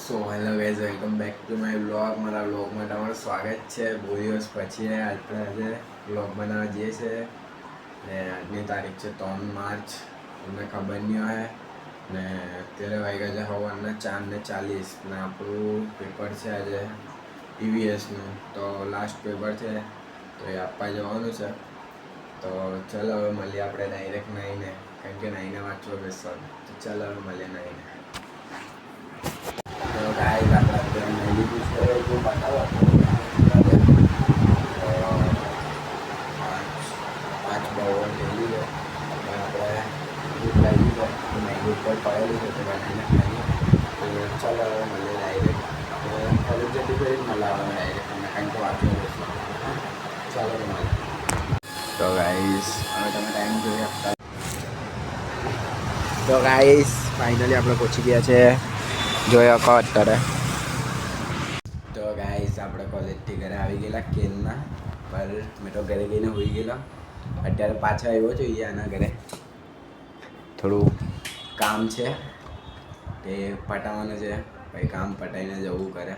So hello guys, welcome back to my vlog. મારા વ્લોગમાં તમારું સ્વાગત છે. બહુ દિવસ પછી આપણે આજે વ્લોગ બનાવવા જઈએ છીએ ને આજની તારીખ છે 3 માર્ચ. તમને ખબર નહીં હોય ને અત્યારે વાગ્યા છે સવારના 4:40 ને આપણું પેપર છે આજે EVSનું. તો લાસ્ટ પેપર છે તો એ આપવા જવાનું છે. તો ચાલો હવે મળીએ આપણે ડાયરેક્ટ નાહીને, કારણ કે નાહીને વાંચવા બેસવાનું. તો ચાલો હવે મળીએ નાહીને. તો ગાઈઝ આપણે અત્યારે નહીં લીધું છે, જો બતાવો પાંચ બાવન લઈ લીધો. આપણે દૂધ લાવી દીધો તો મેંગો ઉપર પડેલું છે તો બનાવીને ખાઈએ. તો ચાલો હવે મળીએ ડાયરેક્ટ. કોલેજ જતી ફરી જ મળવાનું ડાયરેક્ટ અમે, કારણ કે વાંચવા બેસવાનું. ચાલો મળીએ. તો ગાઈઝ હવે તમે ટાઈમ જોઈ આપતા. તો ગાઈઝ ફાઇનલી આપણે પહોંચી ગયા છે, જોઈ શકો અત્યારે. તો ગાઈઝ આપણે કોલેજથી ઘરે આવી ગયેલા કેલના પર. મેં તો ઘરે ગઈને હોઈ ગયેલા. અત્યારે પાછા આવ્યો જોઈએ આના ઘરે. થોડું કામ છે તે પટાવવાનું છે, પછી કામ પટાવીને જવું કરે.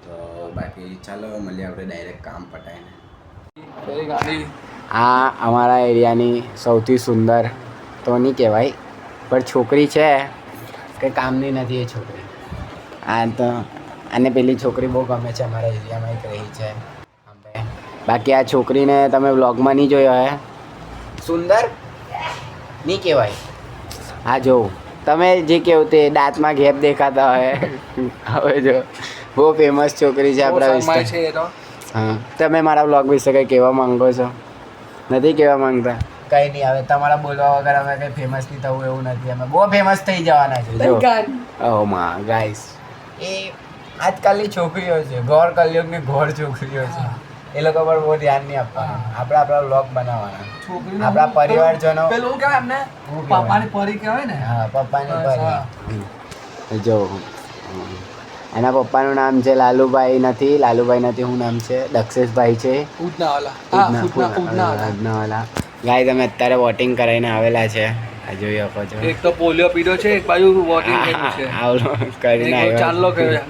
તો બાકી ચાલો મળીએ આપણે ડાયરેક્ટ કામ પટાવીને. આ અમારા એરિયાની સૌથી સુંદર તો નહીં કહેવાય પણ છોકરી છે કે કામની નથી એ છોકરી. આ તો આને પેલી છોકરી બહુ ગમે છે, અમારા એરિયામાં એક રહી છે. બાકી આ છોકરીને તમે વ્લોગમાં નહીં જોયો હે. સુંદર નહીં કહેવાય. હા જો તમે જે કહેવું તે દાંતમાં ગેપ દેખાતા હોય. હવે જો બહુ ફેમસ છોકરી છે આપણા વિસ્તાર. હા, તમે મારા વ્લોગ વિશે કંઈ કહેવા માંગો છો? નથી કહેવા માંગતા? કંઈ નહીં, હવે તમારા બોલવા વગર અમે કંઈ ફેમસ નહીં થવું એવું નથી. અમે બહુ ફેમસ થઈ જવાના છે. જો ઓ માં ગાઈસ, એ આજકાલની છોકરીઓ છે, ઘોર કલયુગની ઘોર છોકરીઓ છે. એ લોકો પર બહુ ધ્યાન નહીં આપવાનું. આપણે આપણા વ્લોગ બનાવવાના. આપણા પરિવારજનો પેલું કહેવાય એમને પપ્પાની પરી કહેવાય ને. હા, પપ્પાની પરી. જો એના પપ્પાનું નામ છે લાલુભાઈ નથી, શું નામ છે? દક્ષેશભાઈ છે. ઉધનાવાલા. ગાય તમે અત્યારે વોટિંગ કરાવીને આવેલા છે, આ જોઈ શકો છો. એક તો પોલિયો પીધો છે, એક બાજુ વોટિંગ કર્યું છે. કરીને આવ્યો. ચાંદલો કર્યો,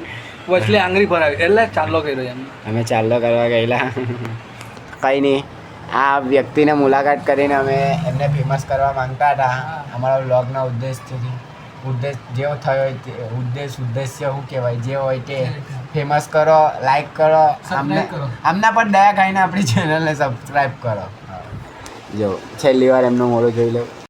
વચલી આંગળી ભરાવી એટલે ચાંદલો કર્યો એમ. અમે ચાંદલો કરવા ગયેલા. કંઈ નહીં, આ વ્યક્તિને મુલાકાત કરીને અમે એમને ફેમસ કરવા માંગતા હતા અમારા વ્લોગના ઉદ્દેશથી. ઉદ્દેશ જેવો થયો હોય તે ઉદ્દેશ્ય શું કહેવાય, જે હોય તે ફેમસ કરો, લાઈક કરો, આમના પર દયા ખાઈને આપણી ચેનલને સબસ્ક્રાઈબ કરો. જો છેલ્લી વાર એમનું મોઢું જોઈ લો.